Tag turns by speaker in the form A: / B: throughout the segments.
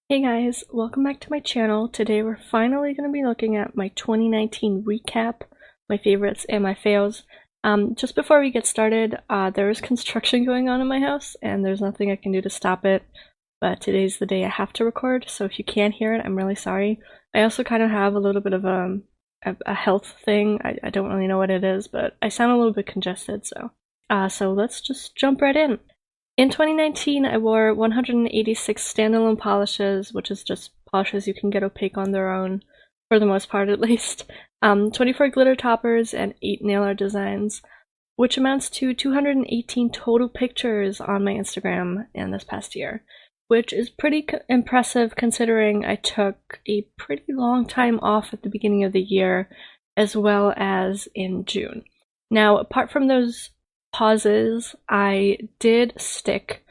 A: Hey guys, welcome back to my channel. Today we're finally going to be looking at my 2019 recap, my favorites and my fails. Just before we get started, there is construction going on in my house and there's nothing I can do to stop it, but today's the day I have to record, so if you can't hear it, I'm really sorry. I also kind of have a little bit of a health thing. I don't really know what it is, but I sound a little bit congested, so let's just jump right in. In 2019, I wore 186 standalone polishes, which is just polishes you can get opaque on their own, for the most part at least, 24 glitter toppers, and 8 nail art designs, which amounts to 218 total pictures on my Instagram in this past year, which is pretty impressive considering I took a pretty long time off at the beginning of the year, as well as in June. Now, apart from those pauses, I did stick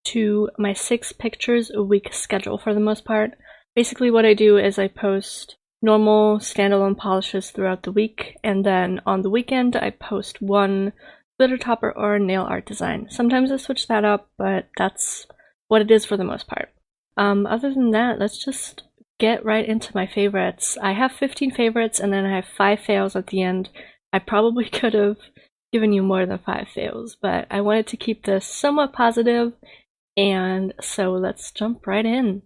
A: to my 6 pictures a week schedule for the most part. Basically what I do is I post normal standalone polishes throughout the week, and then on the weekend I post one glitter topper or nail art design. Sometimes I switch that up, but that's what it is for the most part. Other than that, let's just get right into my favorites. I have 15 favorites and then I have 5 fails at the end. I probably could have given you more than 5 fails, but I wanted to keep this somewhat positive, and so let's jump right in.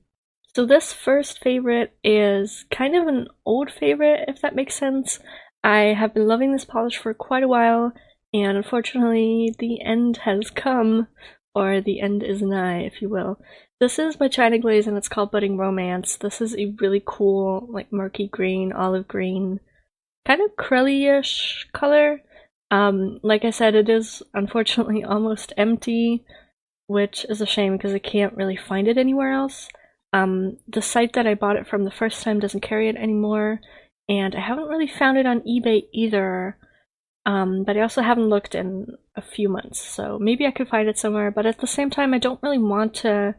A: So this first favorite is kind of an old favorite, if that makes sense. I have been loving this polish for quite a while, and unfortunately the end has come, or the end is nigh, if you will. This is by China Glaze and it's called Budding Romance. This is a really cool, like murky green, olive green, kind of crelly-ish color. Like I said, it is unfortunately almost empty, which is a shame because I can't really find it anywhere else. The site that I bought it from the first time doesn't carry it anymore, and I haven't really found it on eBay either. But I also haven't looked in a few months, so maybe I could find it somewhere, but at the same time I don't really want to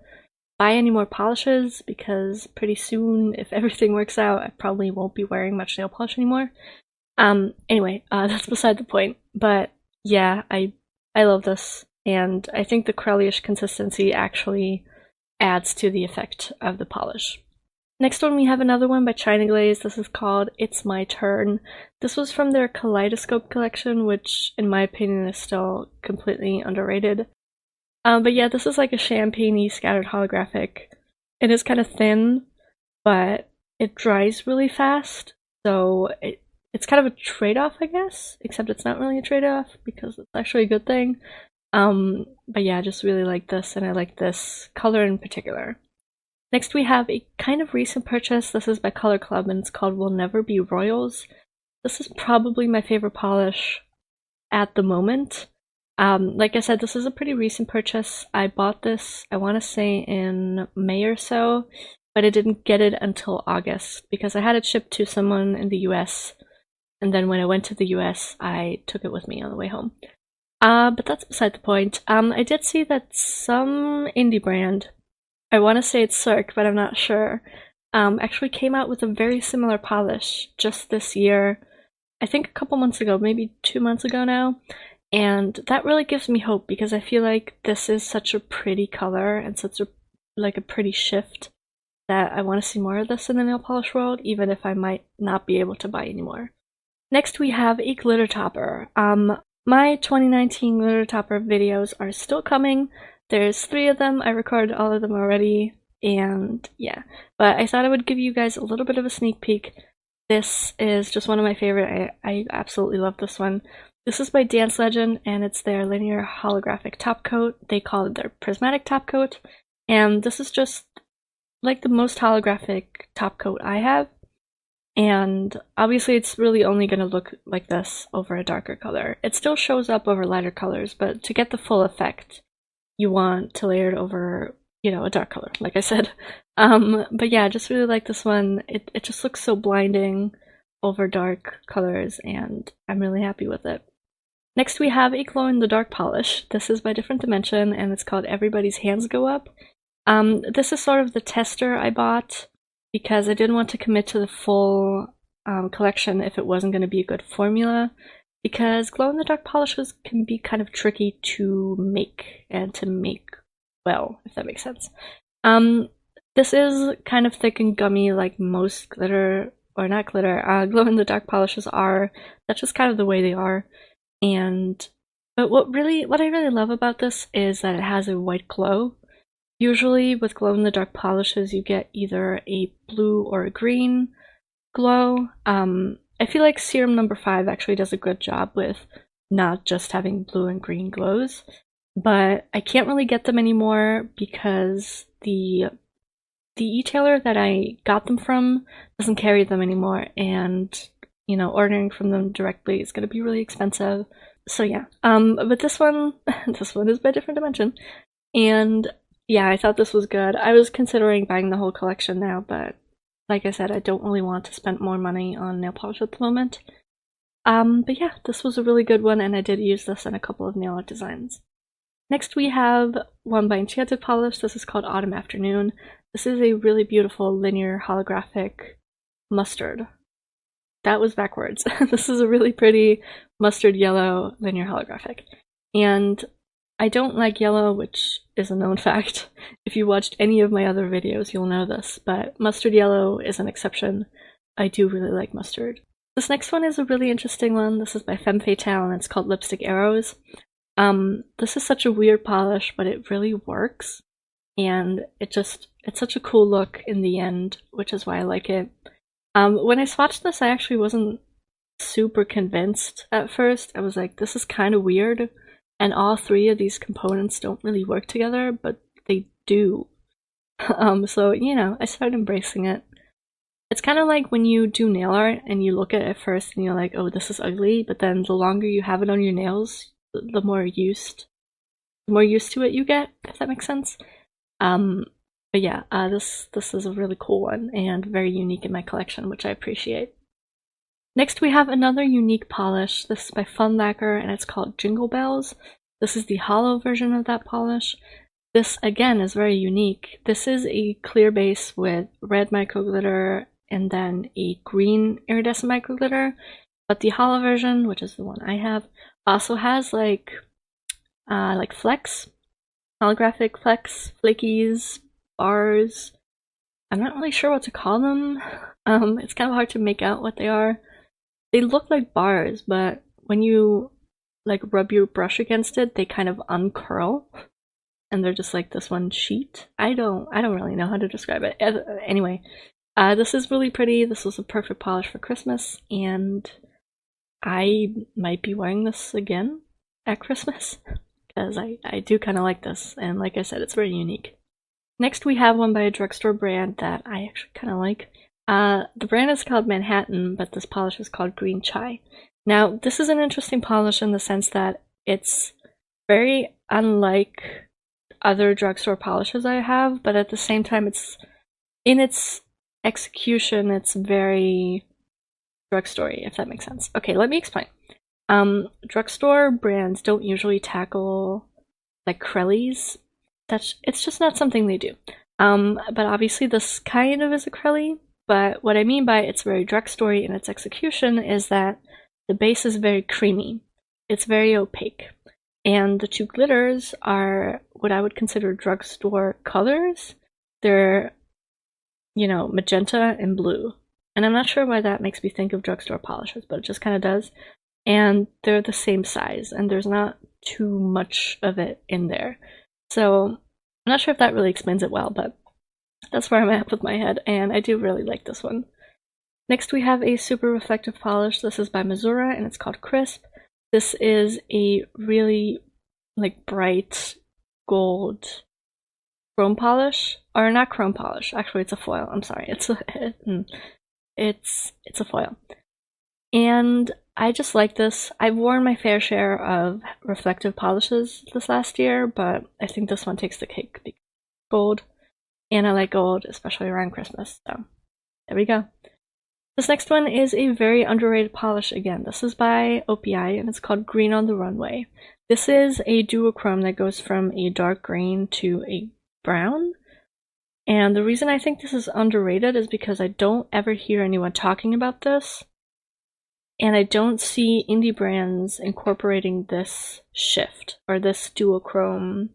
A: buy any more polishes because pretty soon, if everything works out, I probably won't be wearing much nail polish anymore. Anyway, that's beside the point, but yeah, I love this, and I think the crelly-ish consistency actually adds to the effect of the polish. Next one, we have another one by China Glaze. This is called It's My Turn. This was from their Kaleidoscope collection, which in my opinion is still completely underrated. But yeah, this is like a champagne-y scattered holographic. It is kind of thin, but it dries really fast, so it's kind of a trade-off, I guess, except it's not really a trade-off because it's actually a good thing. But yeah, I just really like this, and I like this color in particular. Next we have a kind of recent purchase. This is by Color Club and it's called We'll Never Be Royals. This is probably my favorite polish at the moment. Like I said, this is a pretty recent purchase. I bought this, I want to say in May or so, but I didn't get it until August because I had it shipped to someone in the US, and then when I went to the US, I took it with me on the way home. But that's beside the point. I did see that some indie brand, I want to say it's Cirque, but I'm not sure, actually came out with a very similar polish just this year. I think a couple months ago, maybe 2 months ago now, and that really gives me hope because I feel like this is such a pretty color and such a pretty shift that I want to see more of this in the nail polish world, even if I might not be able to buy anymore. Next we have a glitter topper. My 2019 glitter topper videos are still coming. There's 3 of them. I recorded all of them already, and yeah. But I thought I would give you guys a little bit of a sneak peek. This is just one of my favorite. I absolutely love this one. This is by Dance Legend, and it's their linear holographic top coat. They call it their Prismatic Top Coat, and this is just like the most holographic top coat I have. And obviously it's really only going to look like this over a darker color. It still shows up over lighter colors, but to get the full effect, you want to layer it over, you know, a dark color, like I said. But yeah, I just really like this one. It just looks so blinding over dark colors, and I'm really happy with it. Next we have a glow-in-the-dark polish. This is by Different Dimension, and it's called Everybody's Hands Go Up. This is sort of the tester I bought because I didn't want to commit to the full collection if it wasn't going to be a good formula, because glow-in-the-dark polishes can be kind of tricky to make, and to make well, if that makes sense. This is kind of thick and gummy like most glitter, or not glitter, glow-in-the-dark polishes are. That's just kind of the way they are. But what I really love about this is that it has a white glow. Usually with glow-in-the-dark polishes you get either a blue or a green glow. I feel like Serum number 5 actually does a good job with not just having blue and green glows, but I can't really get them anymore because the e-tailer that I got them from doesn't carry them anymore, and you know, ordering from them directly is going to be really expensive. So yeah, but this one this one is by Different Dimension, and yeah, I thought this was good. I was considering buying the whole collection now, but like I said, I don't really want to spend more money on nail polish at the moment. But yeah, this was a really good one, and I did use this in a couple of nail art designs. Next we have one by Enchanted polish. This is called Autumn Afternoon. This is a really beautiful linear holographic mustard. That was backwards. This is a really pretty mustard yellow linear holographic. And I don't like yellow, which is a known fact. If you watched any of my other videos, you'll know this, but mustard yellow is an exception. I do really like mustard. This next one is a really interesting one. This is by Femme Fatale, and it's called Lipstick Arrows. This is such a weird polish, but it really works, and it's such a cool look in the end, which is why I like it. When I swatched this, I actually wasn't super convinced at first. I was like, this is kind of weird, and all three of these components don't really work together, but they do. So, you know, I started embracing it. It's kind of like when you do nail art and you look at it first and you're like, oh, this is ugly, but then the longer you have it on your nails, the more used to it you get, if that makes sense. But yeah, this is a really cool one and very unique in my collection, which I appreciate. Next we have another unique polish. This is by Fun Lacquer, and it's called Jingle Bells. This is the Holo version of that polish. This again is very unique. This is a clear base with red micro glitter and then a green iridescent micro glitter, but the Holo version, which is the one I have, also has like flecks, holographic flecks, flakies, bars. I'm not really sure what to call them. It's kind of hard to make out what they are. They look like bars, but when you like rub your brush against it, they kind of uncurl, and they're just like this one sheet. I don't really know how to describe it. Anyway, this is really pretty. This was a perfect polish for Christmas, and I might be wearing this again at Christmas because I do kind of like this, and like I said, it's very unique. Next we have one by a drugstore brand that I actually kind of like. The brand is called Manhattan, but this polish is called Green Chai. Now, this is an interesting polish in the sense that it's very unlike other drugstore polishes I have, but at the same time, it's in its execution, it's very drugstore-y, if that makes sense. Okay, let me explain. Drugstore brands don't usually tackle like Crellies. It's just not something they do. But obviously this kind of is a Crelly. But what I mean by it's very drugstore-y in its execution is that the base is very creamy. It's very opaque. And the two glitters are what I would consider drugstore colors. They're, you know, magenta and blue. And I'm not sure why that makes me think of drugstore polishes, but it just kind of does. And they're the same size, and there's not too much of it in there. So I'm not sure if that really explains it well, but that's where I'm at with my head, and I do really like this one. Next we have a super reflective polish. This is by Masura, and it's called Crisp. This is a really like bright gold chrome polish, or not chrome polish. Actually, it's a foil. I'm sorry. It's a foil, and I just like this. I've worn my fair share of reflective polishes this last year, but I think this one takes the cake because it's gold. And I like gold, especially around Christmas, so there we go. This next one is a very underrated polish again. This is by OPI, and it's called Green on the Runway. This is a duochrome that goes from a dark green to a brown. And the reason I think this is underrated is because I don't ever hear anyone talking about this. And I don't see indie brands incorporating this shift, or this duochrome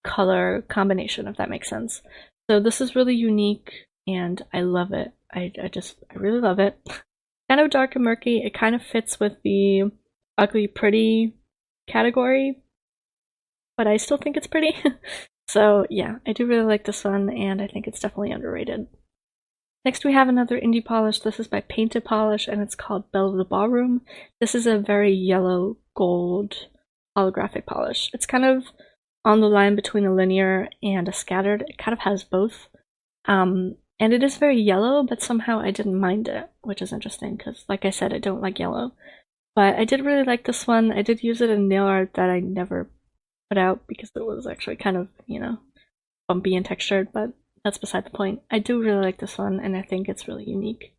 A: color combination, if that makes sense. So this is really unique and I love it. I really love it. Kind of dark and murky. It kind of fits with the ugly pretty category, but I still think it's pretty. So yeah, I do really like this one and I think it's definitely underrated. Next we have another indie polish. This is by Painted Polish and it's called Belle of the Ballroom. This is a very yellow gold holographic polish. It's kind of on the line between a linear and a scattered. It kind of has both. And it is very yellow, but somehow I didn't mind it, which is interesting because, like I said, I don't like yellow. But I did really like this one. I did use it in nail art that I never put out because it was actually kind of, you know, bumpy and textured, but that's beside the point. I do really like this one, and I think it's really unique.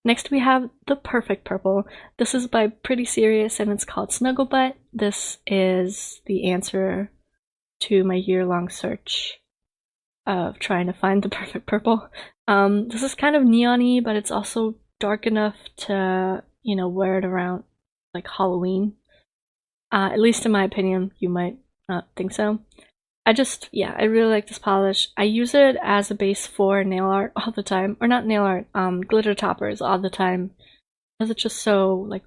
A: Next we have the Perfect Purple. This is by Pretty Serious, and it's called Snugglebutt. This is the answer to my year-long search of trying to find the perfect purple. This is kind of neon-y, but it's also dark enough to, you know, wear it around like Halloween. At least in my opinion, you might not think so. Yeah, I really like this polish. I use it as a base for nail art all the time. Or not nail art, glitter toppers all the time. Because it's just so, like,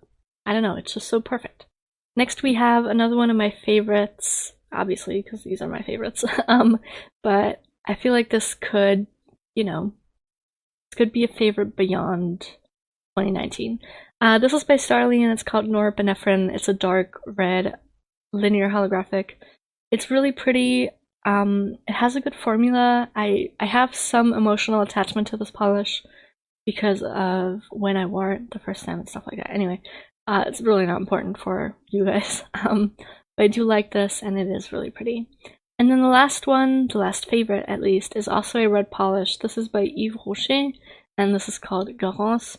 A: I don't know, it's just so perfect. Next we have another one of my favorites, obviously, because these are my favorites. But I feel like this could, you know, this could be a favorite beyond 2019. This is by Starrily and it's called Norepinephrine. It's a dark red linear holographic. It's really pretty. It has a good formula. I have some emotional attachment to this polish because of when I wore it the first time and stuff like that. Anyway, it's really not important for you guys. But I do like this and it is really pretty. And then the last one, the last favorite at least, is also a red polish. This is by Yves Rocher, and this is called Garance.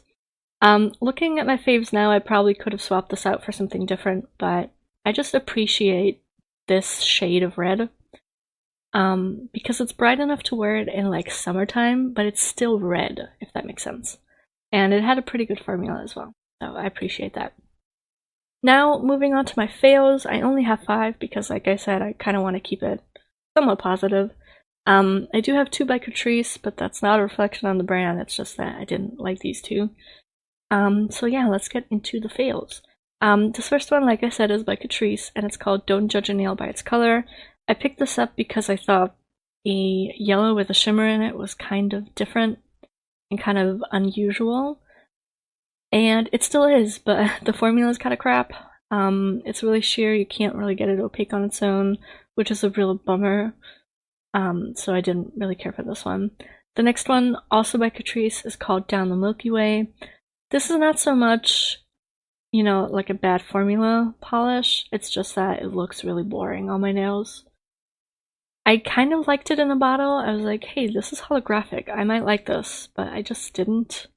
A: Looking at my faves now, I probably could have swapped this out for something different, but I just appreciate this shade of red. Because it's bright enough to wear it in like summertime, but it's still red, if that makes sense. And it had a pretty good formula as well, so I appreciate that. Now, moving on to my fails, I only have 5 because, like I said, I kind of want to keep it somewhat positive. I do have 2 by Catrice, but that's not a reflection on the brand, it's just that I didn't like these 2. So yeah, let's get into the fails. This first one, like I said, is by Catrice, and it's called Don't Judge a Nail by Its Color. I picked this up because I thought a yellow with a shimmer in it was kind of different and kind of unusual. And it still is, but the formula is kind of crap. It's really sheer, you can't really get it opaque on its own, which is a real bummer. So I didn't really care for this one. The next one, also by Catrice, is called Down the Milky Way. This is not so much, you know, like a bad formula polish, it's just that it looks really boring on my nails. I kind of liked it in a bottle. I was like, hey, this is holographic, I might like this, but I just didn't.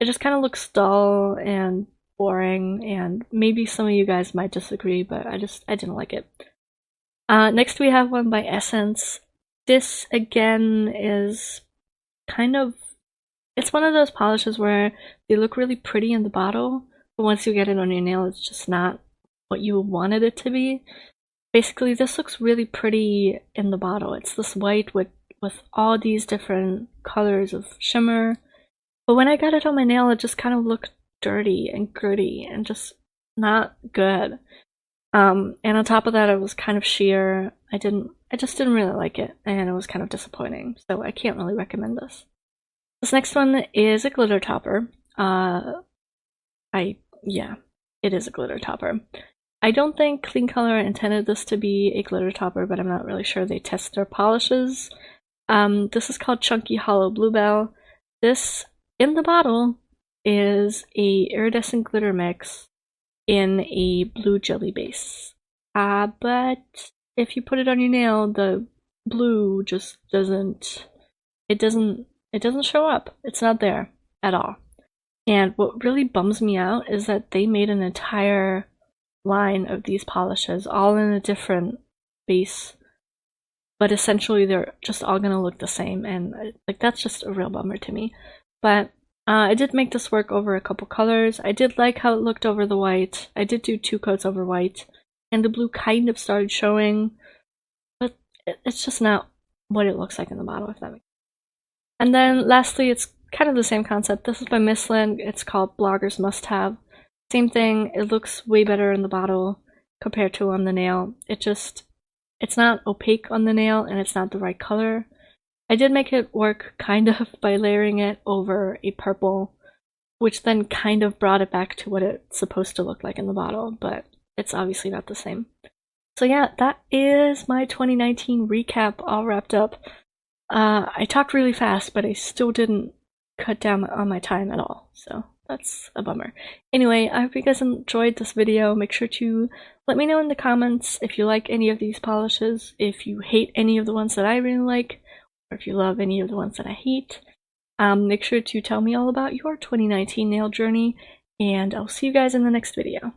A: It just kind of looks dull and boring, and maybe some of you guys might disagree, but I didn't like it. Next we have one by Essence. This, again, is kind of, it's one of those polishes where they look really pretty in the bottle, but once you get it on your nail, it's just not what you wanted it to be. Basically, this looks really pretty in the bottle. It's this white with all these different colors of shimmer. But when I got it on my nail, it just kind of looked dirty and gritty and just not good. And on top of that, it was kind of sheer. I just didn't really like it, and it was kind of disappointing. So I can't really recommend this. This next one is a glitter topper. Yeah, it is a glitter topper. I don't think KleanColor intended this to be a glitter topper, but I'm not really sure they test their polishes. This is called Chunky Holo Bluebell. This, in the bottle, is a iridescent glitter mix in a blue jelly base. But if you put it on your nail, the blue just doesn't show up. It's not there at all. And what really bums me out is that they made an entire line of these polishes, all in a different base, but essentially they're just all gonna look the same, and like that's just a real bummer to me. But I did make this work over a couple colors. I did like how it looked over the white. I did do 2 coats over white, and the blue kind of started showing, but it's just not what it looks like in the bottle, if that makes sense. And then lastly, it's kind of the same concept. This is by Misslyn. It's called Bloggers Must Have. Same thing, it looks way better in the bottle compared to on the nail. It's not opaque on the nail and it's not the right color. I did make it work kind of by layering it over a purple, which then kind of brought it back to what it's supposed to look like in the bottle, but it's obviously not the same. So yeah, that is my 2019 recap all wrapped up. I talked really fast, but I still didn't cut down on my time at all, so that's a bummer. Anyway, I hope you guys enjoyed this video. Make sure to let me know in the comments if you like any of these polishes, if you hate any of the ones that I really like, or if you love any of the ones that I hate. Make sure to tell me all about your 2019 nail journey, and I'll see you guys in the next video.